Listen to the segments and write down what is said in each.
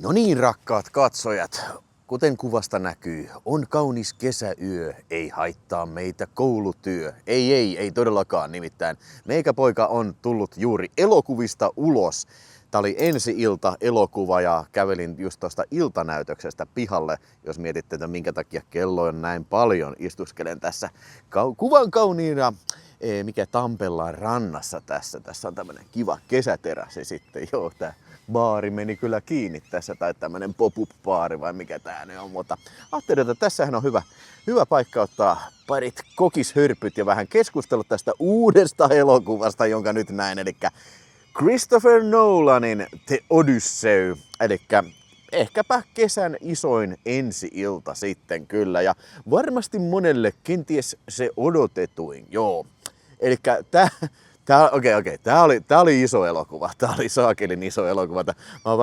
No niin, rakkaat katsojat, kuten kuvasta näkyy, on kaunis kesäyö, ei haittaa meitä koulutyö. Ei todellakaan, nimittäin meikäpoika on tullut juuri elokuvista ulos. Tää oli ensi-ilta elokuva ja kävelin just tuosta iltanäytöksestä pihalle. Jos mietitte, että minkä takia kello on näin paljon, istuskelen tässä kuvan kauniina mikä Tampellaan rannassa tässä. Tässä on tämmönen kiva kesäterassi sitten. Joo, tää baari meni kyllä kiinni tässä, tai tämmönen pop-up-baari vai mikä tää ne on. Mutta ajattelin, että tässähän on hyvä paikka ottaa parit kokishörpyt ja vähän keskustella tästä uudesta elokuvasta, jonka nyt näin. Eli Christopher Nolanin The Odyssey. Eli ehkäpä kesän isoin ensi-ilta sitten kyllä. Ja varmasti monelle kenties se odotetuin, joo. Elikkä tää oli iso elokuva. Tää oli saakelin iso elokuva. Mä oon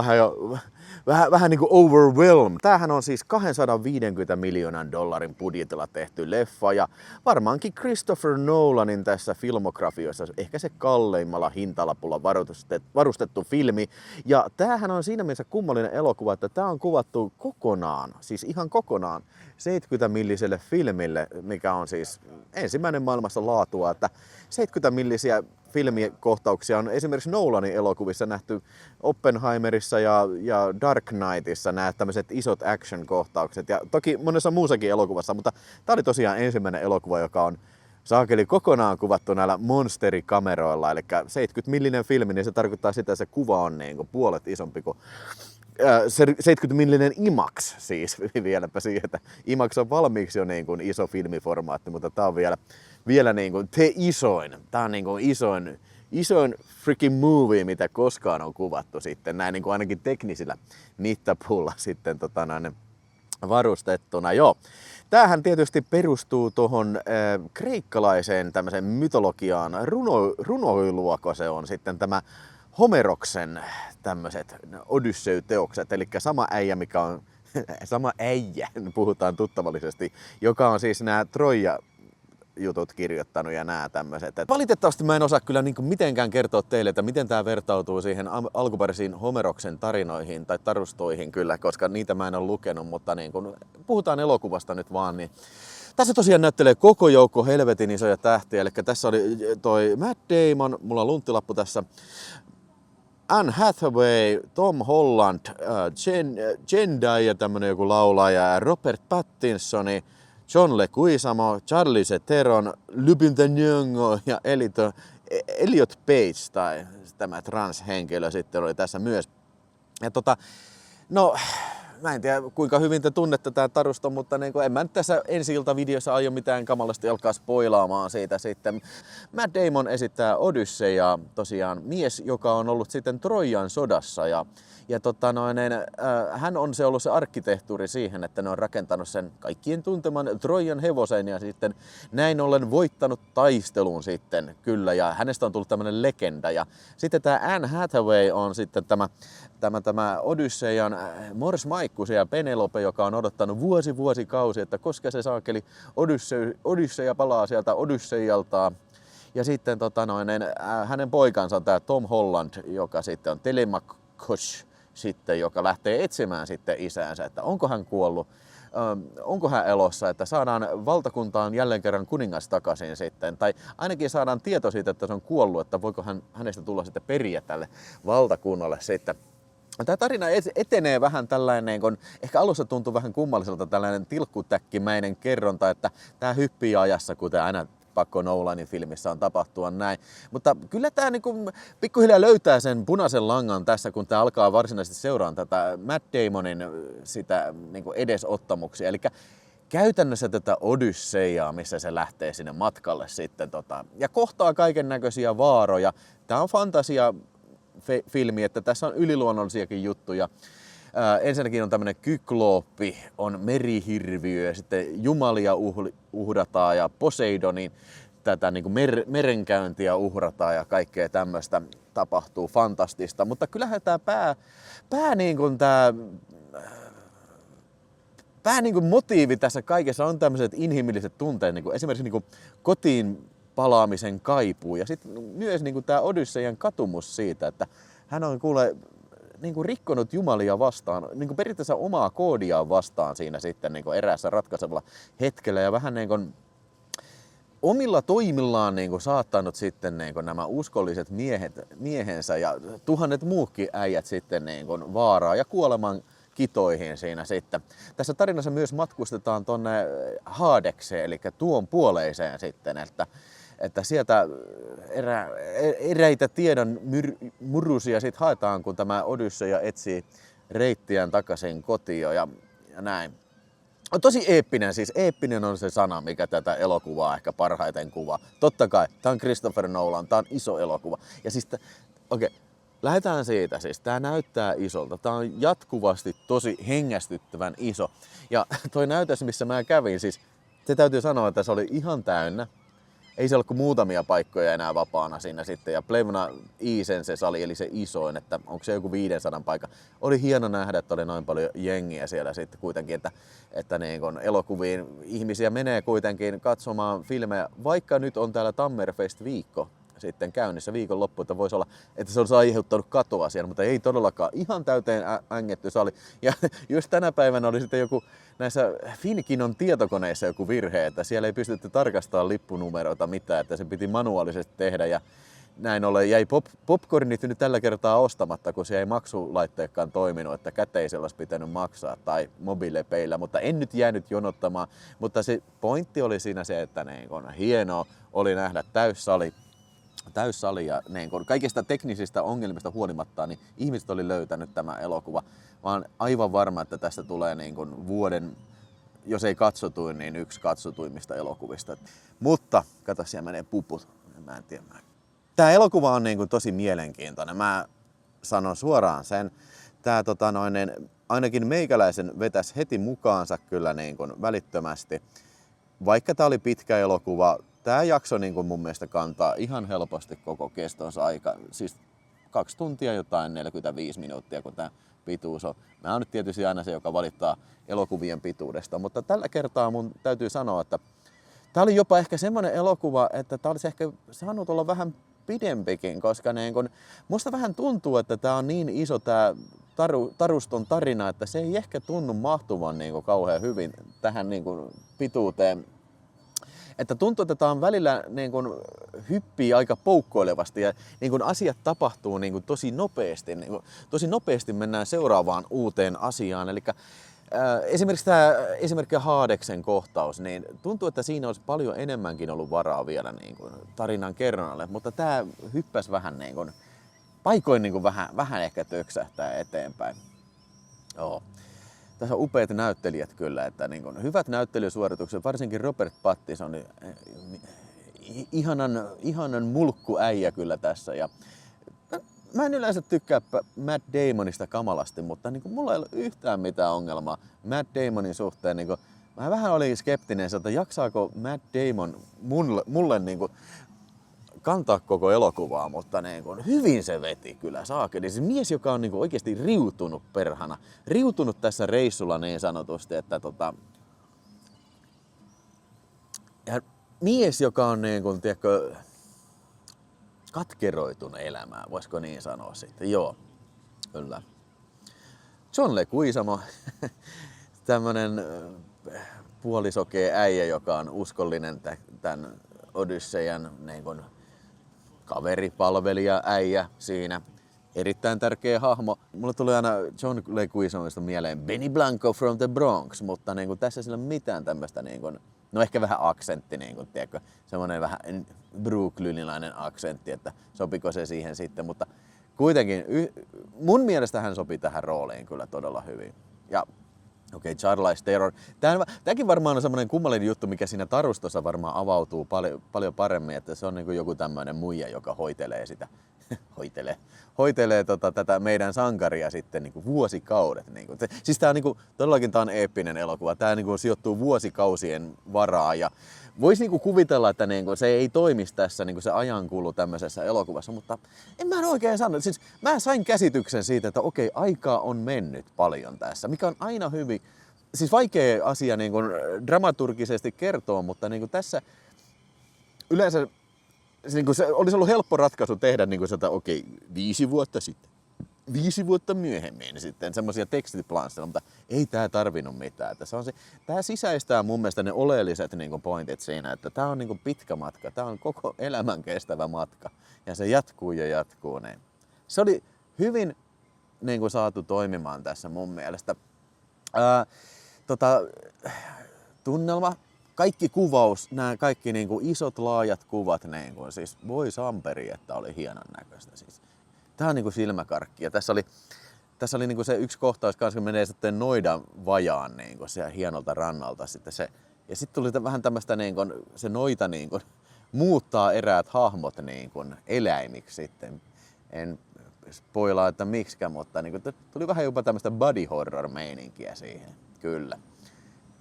vähän niinku overwhelmed. Tämähän on siis $250 miljoonan budjetilla tehty leffa ja varmaankin Christopher Nolanin tässä filmografiossa ehkä se kalleimmalla hintalapulla varustettu filmi. Ja tämähän on siinä mielessä kummallinen elokuva, että tää on kuvattu kokonaan, siis ihan kokonaan 70-milliselle filmille, mikä on siis ensimmäinen maailmassa laatua, että 70-millisiä filmikohtauksia on esimerkiksi Nolanin elokuvissa nähty Oppenheimerissa ja Dark Knightissa nämä tämmöiset isot action-kohtaukset ja toki monessa muussakin elokuvassa, mutta tää oli tosiaan ensimmäinen elokuva, joka on saakeli kokonaan kuvattu näillä monsterikameroilla, eli 70-millinen filmi, niin se tarkoittaa sitä, että se kuva on niin kuin puolet isompi kuin 70-millinen IMAX siis vieläpä siihen, että IMAX on valmiiksi jo niin kuin iso filmiformaatti, mutta tää on vielä niin kuin isoin. Tää on niin kuin isoin freaking movie, mitä koskaan on kuvattu sitten, näin niin kuin ainakin teknisillä mittapuulla sitten varustettuna. Joo. Tämähän tietysti perustuu tuohon kreikkalaiseen tämmöiseen mytologiaan, runoiluako se on sitten tämä Homeroksen tämmöiset Odyssey-teokset, eli sama äijä, puhutaan tuttavallisesti, joka on siis nämä Troja-jutut kirjoittanut ja nämä tämmöiset. Valitettavasti mä en osaa kyllä niin kuin mitenkään kertoa teille, että miten tämä vertautuu siihen alkuperäisiin Homeroksen tarinoihin tai tarustoihin kyllä, koska niitä mä en ole lukenut, mutta niin kuin puhutaan elokuvasta nyt vaan, niin tässä tosiaan näyttelee koko joukko helvetin isoja tähtiä, eli tässä oli toi Matt Damon, mulla on lunttilappu tässä, Anne Hathaway, Tom Holland, Zendaya, tämmönen joku laulaja, Robert Pattinson, John Leguizamo, Charlize Theron, Lupita Nyong'o ja Elliot Page, tai tämä transhenkilö sitten oli tässä myös. Ja no, mä en tiedä kuinka hyvin te tunnette tämän taruston, mutta niin en mä nyt tässä ensi-iltavideossa aio mitään kamalasti alkaa spoilaamaan siitä sitten. Matt Damon esittää Odysseyaa, tosiaan mies, joka on ollut sitten Trojan sodassa ja hän on ollut se arkkitehtuuri siihen, että ne on rakentanut sen kaikkien tunteman Trojan hevosen ja sitten näin ollen voittanut taistelun sitten kyllä ja hänestä on tullut tämmöinen legenda ja sitten tämä Anne Hathaway on sitten tämä Odysseian morsmaikkusi ja Penelope, joka on odottanut vuosikausi, että koska se saakeli Odysseia palaa sieltä Odysseialta. Ja sitten hänen poikansa on tämä Tom Holland, joka sitten on Telemachos, sitten, joka lähtee etsimään sitten isäänsä, että onko hän kuollut, onko hän elossa, että saadaan valtakuntaan jälleen kerran kuningas takaisin sitten, tai ainakin saadaan tieto siitä, että se on kuollut, että voiko hänestä tulla sitten periä tälle valtakunnalle sitten. Tämä tarina etenee vähän tällainen, kun ehkä alussa tuntuu vähän kummalliselta tällainen tilkkutäkkimäinen kerronta, että tämä hyppii ajassa, kuten aina pakko Nolanin filmissä on tapahtua näin. Mutta kyllä tämä niinku pikkuhiljaa löytää sen punaisen langan tässä, kun tämä alkaa varsinaisesti seuraan tätä Matt Damonin sitä niinku edesottamuksia. Eli käytännössä tätä Odysseyaa, missä se lähtee sinne matkalle sitten ja kohtaa kaiken näköisiä vaaroja. Tämä on fantasia-filmi, että tässä on yliluonnollisiakin juttuja. Ensinnäkin on tämmöinen kyklooppi, on merihirviö ja sitten jumalia uhrataan ja Poseidonin tätä niin kuin merenkäyntiä uhrataan ja kaikkea tämmöistä tapahtuu fantastista. Mutta kyllähän tämä pää niin kuin motiivi tässä kaikessa on tämmöiset inhimilliset tunteet, niin kuin esimerkiksi niin kuin kotiin palaamisen kaipuu ja sitten myös niin kuin tämä Odysseian katumus siitä, että hän on niin kuin rikkonut jumalia vastaan, niin kuin periaatteessa omaa koodiaan vastaan siinä sitten niin kuin eräässä ratkaisevalla hetkellä ja vähän niin kuin omilla toimillaan niin kuin saattanut sitten niin kuin nämä uskolliset miehensä ja tuhannet muukin äijät sitten niin kuin vaaraa ja kuoleman kitoihin siinä sitten. Tässä tarinassa myös matkustetaan tonne Hadekseen, eli tuon puoleiseen sitten, että sieltä eräitä tiedon murusia sitten haetaan, kun tämä Odysseia etsii reittiään takaisin kotiin ja näin. On tosi eeppinen, siis eeppinen on se sana, mikä tätä elokuvaa ehkä parhaiten kuvaa. Totta kai, tää on Christopher Nolan, tää on iso elokuva. Ja siis, lähdetään siitä, siis tää näyttää isolta. Tää on jatkuvasti tosi hengästyttävän iso. Ja toi näytös, missä mä kävin, siis se täytyy sanoa, että se oli ihan täynnä. Ei se ollut kuin muutamia paikkoja enää vapaana siinä sitten. Ja Plevna Isen se sali, eli se isoin, että onko se joku 500 paikka. Oli hieno nähdä, että oli noin paljon jengiä siellä sitten kuitenkin, että niin kun elokuviin ihmisiä menee kuitenkin katsomaan filmejä. Vaikka nyt on täällä Tammerfest-viikko sitten käynnissä viikonloppu, että voisi olla, että se olisi aiheuttanut katoa siellä, mutta ei todellakaan ihan täyteen ängetty sali. Ja just tänä päivänä oli sitten joku näissä Finkinon tietokoneissa joku virhe, että siellä ei pystytty tarkastamaan lippunumeroita mitään, että se piti manuaalisesti tehdä ja näin ollen jäi popcornit nyt tällä kertaa ostamatta, kun se ei maksulaitteekkaan toiminut, että käteisellä olisi pitänyt maksaa tai mobiilepeillä, mutta en nyt jäänyt jonottamaan. Mutta se pointti oli siinä se, että niin kun hienoa oli nähdä täyssali ja niin kun kaikista teknisistä ongelmista huolimatta, niin ihmiset oli löytänyt tämä elokuva. Mä oon aivan varma, että tästä tulee niin kun vuoden, jos ei katsotuin, niin yksi katsotuimmista elokuvista. Mutta kato, siellä menee puput. Mä en tiedä. Tää elokuva on niin kun tosi mielenkiintoinen. Mä sanon suoraan sen. Tää ainakin meikäläisen vetäisi heti mukaansa kyllä niin kun välittömästi. Vaikka tää oli pitkä elokuva, tää jakso niin kun mun mielestä kantaa ihan helposti koko kestonsa aika. Siis 2 tuntia jotain 45 minuuttia, kun tää pituus on. Mä oon nyt tietysti aina se, joka valittaa elokuvien pituudesta, mutta tällä kertaa mun täytyy sanoa, että tää oli jopa ehkä semmoinen elokuva, että tää olisi ehkä saanut olla vähän pidempikin, koska niin kun, musta vähän tuntuu, että tää on niin iso tää Taruston tarina, että se ei ehkä tunnu mahtuvan niin kun kauhean hyvin tähän niin kun pituuteen. Että tuntuu, että tämä on välillä niin kun hyppii aika poukkoilevasti ja niin kun asiat tapahtuu niin kun tosi nopeasti. Niin kun tosi nopeasti mennään seuraavaan uuteen asiaan. Eli esimerkiksi tämä esimerkiksi Hadeksen kohtaus, niin tuntuu, että siinä olisi paljon enemmänkin ollut varaa vielä niin kun tarinan kerronnalle, mutta tämä hyppäsi vähän niin kun, paikoin niin kun vähän ehkä töksähtää eteenpäin. Joo. Tässä on upeat näyttelijät kyllä, että niin kuin hyvät näyttelysuoritukset, varsinkin Robert Pattinson, niin ihanan mulkkuäijä kyllä tässä. Ja mä en yleensä tykkää Matt Damonista kamalasti, mutta niin kuin mulla ei ole yhtään mitään ongelmaa Matt Damonin suhteen. Niin kuin, mä vähän olin skeptinen, että jaksaako Matt Damon mulle niin kuin kantaa koko elokuvaa, mutta niin kuin, hyvin se veti kyllä saakeli. Se mies, joka on niin kuin, oikeasti riutunut perhana. Riutunut tässä reissulla niin sanotusti, että ja mies, joka on niin kuin, tiedätkö, katkeroitunut elämään, voisiko niin sanoa sitten. Joo, kyllä. John Leguizamo, tämmönen puolisokea äijä, joka on uskollinen tämän Odysseian niin kuin, kaveri, palvelija, äijä siinä. Erittäin tärkeä hahmo. Mulle tuli aina John Leguizamista mieleen Benny Blanco from the Bronx, mutta niin kuin, tässä ei ole mitään tämmöistä, niin kuin, no ehkä vähän aksentti, niin kuin, tiedätkö, semmoinen vähän brooklynilainen aksentti, että sopiko se siihen sitten, mutta kuitenkin mun mielestä hän sopii tähän rooliin kyllä todella hyvin. Ja okei, Charlize Theron. Tämäkin varmaan on semmoinen kummallinen juttu, mikä siinä tarustossa varmaan avautuu paljon paremmin, että se on niin kuin joku tämmöinen muija, joka hoitelee sitä, hoitelee tätä meidän sankaria sitten niin kuin vuosikaudet. Niin kuin. Siis tää on niin kuin, todellakin tää on eeppinen elokuva. Tää niin kuin sijoittuu vuosikausien varaan ja voisi niin kuin kuvitella, että niin kuin se ei toimisi tässä niin kuin se ajankulu tämmöisessä elokuvassa, mutta en mä oikein sano. Siis mä sain käsityksen siitä, että okei, aikaa on mennyt paljon tässä, mikä on aina hyvin, siis vaikea asia niin kuin dramaturgisesti kertoa, mutta niin kuin tässä yleensä niin kuin se olisi ollut helppo ratkaisu tehdä niin kuin sitä, 5 vuotta sitten. 5 vuotta myöhemmin sitten semmoisia tekstiplansseja, mutta ei tää tarvinnut mitään. Että tää sisäistää mun mielestä ne oleelliset niin pointit siinä, että tää on niin pitkä matka, tää on koko elämän kestävä matka ja se jatkuu ja jatkuu. Niin. Se oli hyvin niin saatu toimimaan tässä mun mielestä. Tunnelma, kaikki kuvaus, nämä kaikki niin isot laajat kuvat, niin siis voi samperi, että oli hienon näköistä. Siis. Tää on niin silmäkarkki ja tässä oli niin se yksi kohtaus kanssa, kun menee sitten noidan vajaan niin siellä hienolta rannalta. Sitten se, ja sitten tuli vähän tämmöistä, niin se noita niin muuttaa eräät hahmot niin eläimiksi sitten. En spoilaa, että miksikään, mutta niin tuli vähän jopa tämmöistä body horror meininkiä siihen, kyllä.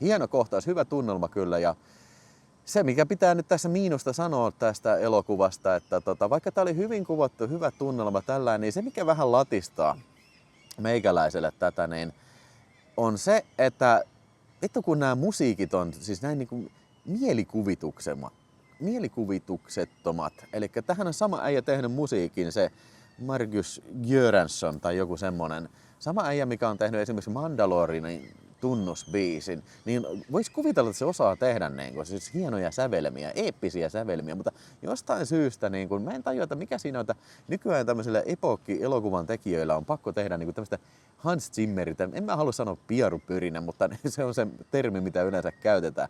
Hieno kohtaus, hyvä tunnelma kyllä ja se mikä pitää nyt tässä miinusta sanoa tästä elokuvasta, että vaikka tää oli hyvin kuvattu, hyvä tunnelma tällä, niin se mikä vähän latistaa meikäläiselle tätä, niin on se, että vittu kun nämä musiikit on siis näin niinku mielikuvituksettomat. Eli tähän on sama äijä tehnyt musiikin, se Marcus Göransson tai joku semmonen. Sama äijä, mikä on tehnyt esimerkiksi Mandalorinin tunnusbiisin, niin vois kuvitella, että se osaa tehdä niin siis hienoja sävelmiä, eeppisiä sävelmiä, mutta jostain syystä niin kun, mä en tajua, että mikä siinä on, että nykyään tämmöisillä epokki-elokuvan tekijöillä on pakko tehdä niin tämmöistä Hans Zimmeritä, en mä halua sanoa piarupyrinä, mutta se on se termi, mitä yleensä käytetään.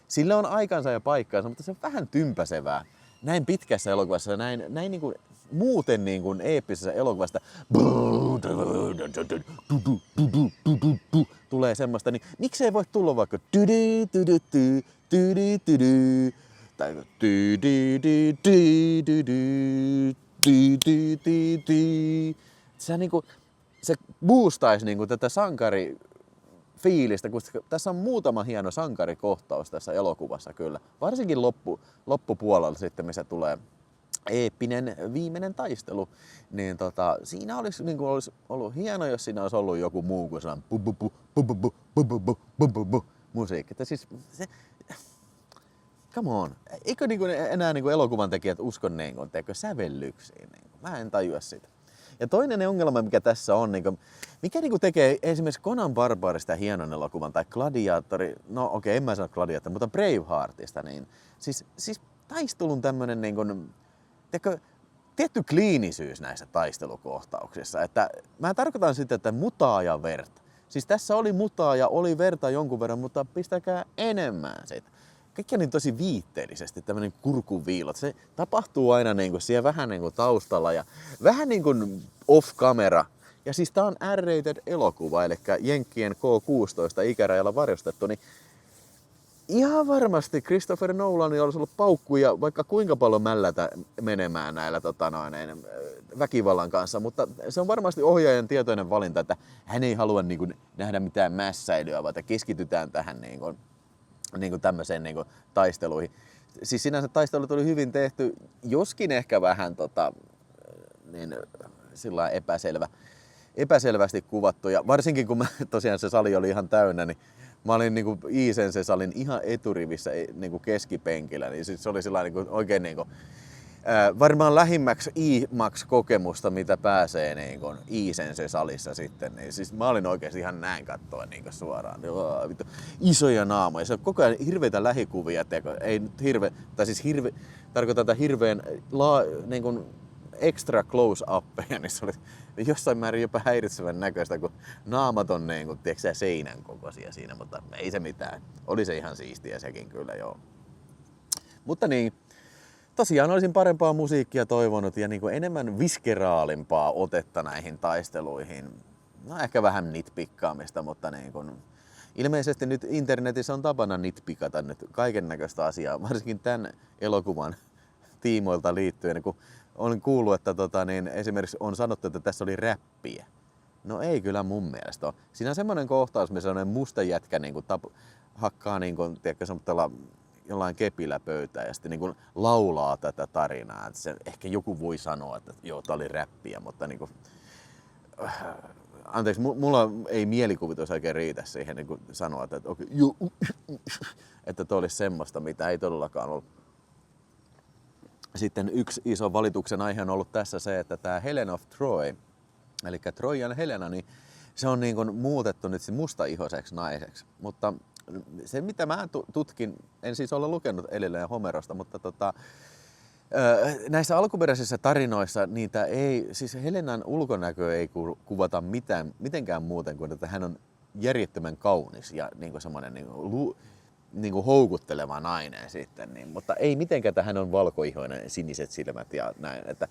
Sillä on aikansa ja paikkaansa, mutta se on vähän tympäsevää. Näin pitkässä elokuvassa, näin niin kuin muuten niin kuin eeppisessä elokuvasta tulee semmoista, niin miksei voi tulla vaikka tai se niinku se boostaisi niinku tätä sankari fiilistä, kun tässä on muutama hieno sankarikohtaus tässä elokuvassa kyllä. Varsinkin loppupuolella sitten, missä tulee eeppinen viimeinen taistelu, niin siinä olisi ollut hieno, jos siinä olisi ollut joku muu kuin sellainen musiikki. Että siis se, come on, eikö enää elokuvan tekijät usko sävellyksiin? Mä en tajua sitä. Ja toinen ongelma, mikä tässä on, mikä tekee esimerkiksi Conan Barbarista hienon elokuvan tai Gladiatori, no okei, en mä sano Gladiator, mutta Braveheartista, niin siis taistelun tämmönen tietty kliinisyys näissä taistelukohtauksissa. Että mä tarkoitan sitä, että mutaa ja verta. Siis tässä oli mutaa ja oli verta jonkun verran, mutta pistäkää enemmän siitä. Kaikki on niin tosi viitteellisesti, tämmönen kurkuviilot. Se tapahtuu aina siellä vähän taustalla ja vähän off-camera. Ja siis tää on R-rated elokuva, eli Jenkkien K16 ikärajalla varustettu, niin ihan varmasti Christopher Nolanilla olisi ollut paukkuja vaikka kuinka paljon mällätä menemään näillä väkivallan kanssa, mutta se on varmasti ohjaajan tietoinen valinta, että hän ei halua nähdä mitään mässäilyä, vaan että keskitytään tähän tämmöiseen taisteluihin. Siis sinänsä taistelut oli hyvin tehty, joskin ehkä vähän sillä epäselvästi kuvattu. Ja varsinkin kun tosiaan se sali oli ihan täynnä, niin mä olin se salin ihan eturivissä keskipenkillä, niin se oli sillä oikein varmaan lähimmäksi IMAX-kokemusta, mitä pääsee se salissa sitten. Niin siis mä olin oikeasti ihan näin kattoa suoraan. Vittu, isoja naamoja. Se on koko ajan hirveitä lähikuvia. Ei tarkoitan hirveän extra close-uppeja, niin se oli jossain määrin jopa häiritsevän näköistä, kun naamat on seinän kokoisia siinä, mutta ei se mitään. Oli se ihan siistiä sekin kyllä, joo. Mutta niin, tosiaan olisin parempaa musiikkia toivonut ja enemmän viskeraalimpaa otetta näihin taisteluihin. No ehkä vähän nitpikkaamista, mutta ilmeisesti nyt internetissä on tapana nitpikata nyt kaiken näköistä asiaa, varsinkin tämän elokuvan tiimoilta liittyen, kun olen kuullut, että esimerkiksi on sanottu, että tässä oli räppiä. No ei kyllä mun mielestä ole. Siinä on semmoinen kohtaus, missä sellainen musta jätkä hakkaa jollain kepillä pöytään ja sitten laulaa tätä tarinaa. Että ehkä joku voi sanoa, että joo, tää oli räppiä, mutta anteeksi, mulla ei mielikuvitus oikein riitä siihen sanoa, että okei, että toi olisi semmoista, mitä ei todellakaan ollut. Sitten yksi iso valituksen aihe on ollut tässä se, että tämä Helen of Troy, eli Trojan Helena, niin se on niin kuin muutettu nyt mustaihoiseksi naiseksi. Mutta se mitä mä tutkin, en siis ole lukenut Elilia Homerosta, mutta näissä alkuperäisissä tarinoissa niitä ei, siis Helenan ulkonäköä ei kuvata mitenkään muuten kuin, että hän on järjettömän kaunis ja niin semmoinen niin houkutteleva nainen sitten. Niin, mutta ei mitenkään, että hän on valkoihoinen, siniset silmät ja näin. Että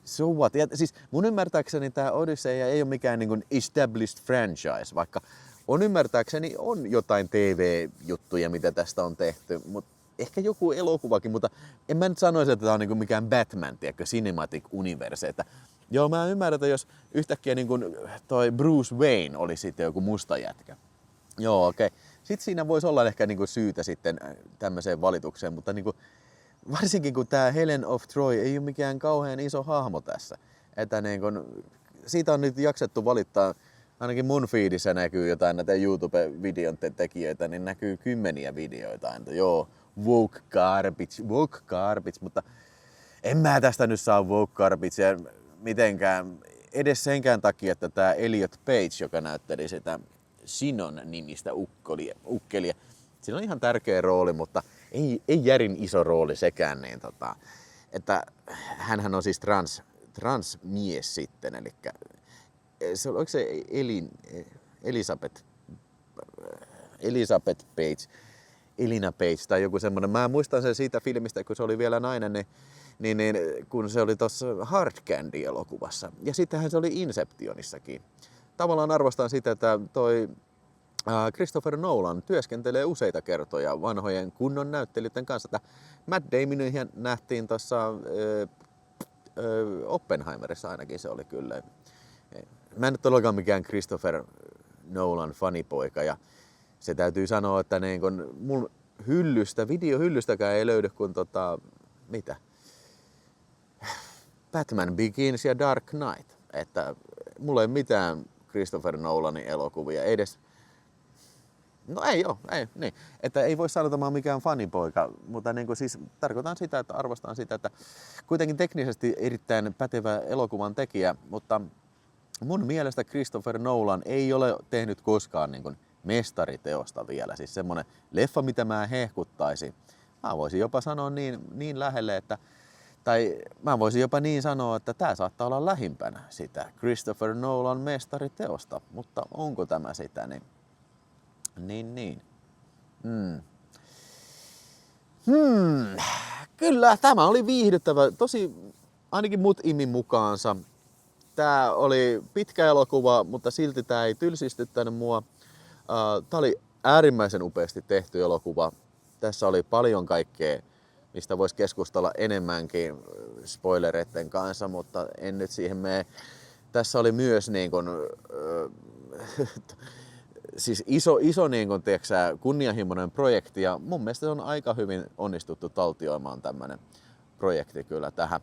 so what? Ja siis mun ymmärtääkseni tämä Odyssey ei ole mikään niin kuin established franchise, vaikka on ymmärtääkseni on jotain TV-juttuja, mitä tästä on tehty, mutta ehkä joku elokuvakin, mutta en mä nyt sanoisi, että tämä on niin kuin mikään Batman, tiedätkö, Cinematic Universe. Että, joo, mä ymmärrän, että jos yhtäkkiä niin kuin toi Bruce Wayne oli sitten joku musta jätkä. Joo, okei. Okay. Sitten siinä voisi olla ehkä niin kuin syytä sitten tämmöiseen valitukseen, mutta niin kuin, varsinkin kun tämä Helen of Troy ei ole mikään kauhean iso hahmo tässä. Että niin kuin, siitä on nyt jaksettu valittaa, ainakin mun feedissä näkyy jotain näitä YouTube-videon tekijöitä, niin näkyy kymmeniä videoita aina. Joo, woke garbage, mutta en mä tästä nyt saa woke garbagea mitenkään, edes senkään takia, että tämä Elliot Page, joka näytteli sitä Sinon nimistä ukkelia, sillä on ihan tärkeä rooli, mutta ei järin iso rooli sekään, niin että hänhän on siis transmies sitten, eli oliko se Elizabeth Page, Elina Page tai joku semmoinen. Mä muistan sen siitä filmistä, kun se oli vielä nainen, niin kun se oli tuossa Hard Candy-elokuvassa. Ja sittenhän se oli Inceptionissakin. Tavallaan arvostan sitä, että toi Christopher Nolan työskentelee useita kertoja vanhojen kunnon näyttelijöiden kanssa. Että Matt Damonia nähtiin tuossa Oppenheimerissa ainakin se oli kyllä. Mä en nyt olekaan mikään Christopher Nolan fanipoika ja se täytyy sanoa, että niin kun mun videohyllystäkään ei löydy kuin mitä? Batman Begins ja Dark Knight. Että mulla ei mitään Christopher Nolanin elokuvia edes. No ei oo, ei, niin. Että ei voi sanoa, että mä oon mikään fanipoika, mutta niin siis tarkoitan sitä, että arvostan sitä, että kuitenkin teknisesti erittäin pätevä elokuvan tekijä, mutta mun mielestä Christopher Nolan ei ole tehnyt koskaan niin kuin mestariteosta vielä. Siis semmonen leffa, mitä mä hehkuttaisin. Mä voisin jopa sanoa niin lähelle, että tai mä voisin jopa niin sanoa, että tää saattaa olla lähimpänä sitä Christopher Nolan mestariteosta. Mutta onko tämä sitä, niin. Kyllä, tämä oli viihdyttävä. Tosi, ainakin mut imi mukaansa. Tää oli pitkä elokuva, mutta silti tää ei tylsistyttänyt mua. Tää oli äärimmäisen upeasti tehty elokuva. Tässä oli paljon kaikkea, mistä voisi keskustella enemmänkin spoilereiden kanssa, mutta en nyt siihen mene. Tässä oli myös niin kuin, siis iso niin kuin, tiedätkö, kunnianhimoinen projekti ja mun mielestä se on aika hyvin onnistuttu taltioimaan tämmönen projekti kyllä tähän.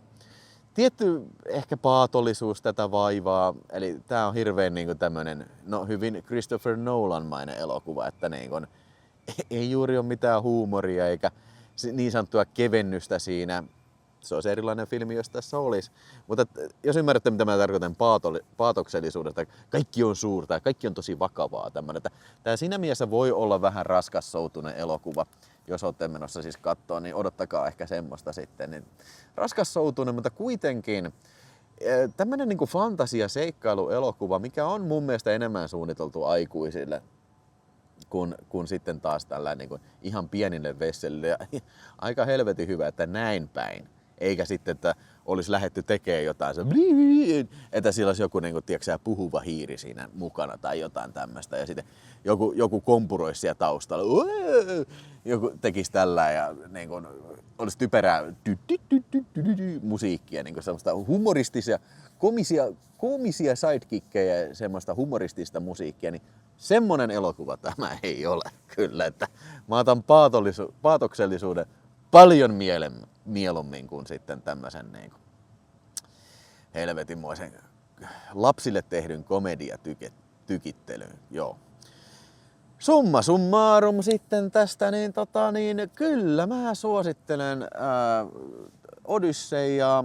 Tietty ehkä paatollisuus tätä vaivaa, eli tää on hirveän niin kuin tämmönen, hyvin Christopher Nolan-mainen elokuva, että niin kuin, ei juuri ole mitään huumoria eikä niin sanottua kevennystä siinä. Se olisi erilainen filmi, jos tässä olisi. Mutta jos ymmärrätte, mitä mä tarkoitan paatoksellisuudesta, kaikki on suurta ja kaikki on tosi vakavaa. Tämä siinä mielessä voi olla vähän raskassoutunen elokuva. Jos olette menossa siis katsoa, niin odottakaa ehkä semmoista sitten. Niin raskassoutunen, mutta kuitenkin tämmöinen niin kuin fantasia-seikkailuelokuva, mikä on mun mielestä enemmän suunniteltu aikuisille kun sitten taas tällä niin kuin ihan pienille vesselille. Ja aika helvetin hyvä, että näin päin. Eikä sitten, että olisi lähdetty tekemään jotain, että siellä olisi joku niin kuin, tiedätkö, puhuva hiiri siinä mukana tai jotain tämmöistä. Ja sitten joku kompuroisi siellä taustalla. Joku tekisi tällä ja niin kuin, olisi typerää musiikkia, niin kuin semmoista humoristisia, komisia sidekickejä ja semmoista humoristista musiikkia. Niin semmonen elokuva tämä ei ole kyllä, että mä otan paatoksellisuuden paljon mieluummin kuin sitten tämmösen niin kuin helvetinmoisen lapsille tehdyn komediatykittelyn. Joo. Summa summarum sitten tästä, niin kyllä mä suosittelen Odysseyaa.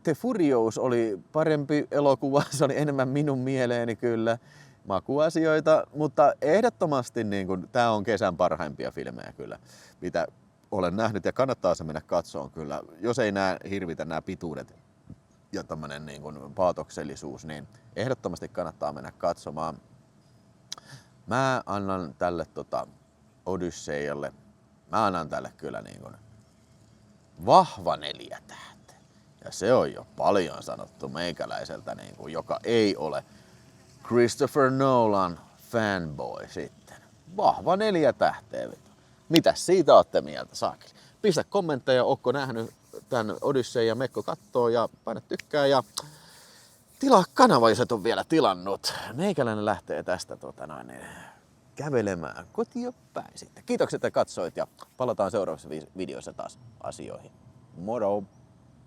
The Furious oli parempi elokuva, se oli enemmän minun mieleeni kyllä. Makuasioita, mutta ehdottomasti niin kun, tää on kesän parhaimpia filmejä kyllä, mitä olen nähnyt ja kannattaa se mennä katsomaan kyllä. Jos ei hirvitä nämä pituudet ja tämmönen niin kun paatoksellisuus, niin ehdottomasti kannattaa mennä katsomaan. Mä annan tälle Odysseijalle, mä annan tälle kyllä niin kun vahva 4 tähteä. Ja se on jo paljon sanottu meikäläiseltä, niin kun, joka ei ole Christopher Nolan fanboy sitten. Vahva 4 tähteä. Mitäs siitä ootte mieltä, saakeli? Pistä kommentteja, ootko nähnyt tän Odyssey ja Mekko kattoo ja paina tykkää ja tilaa kanava, jos et ole vielä tilannut. Meikäläinen lähtee tästä kävelemään kotiin päin sitten. Kiitokset, että katsoit ja palataan seuraavassa videossa taas asioihin. Moro!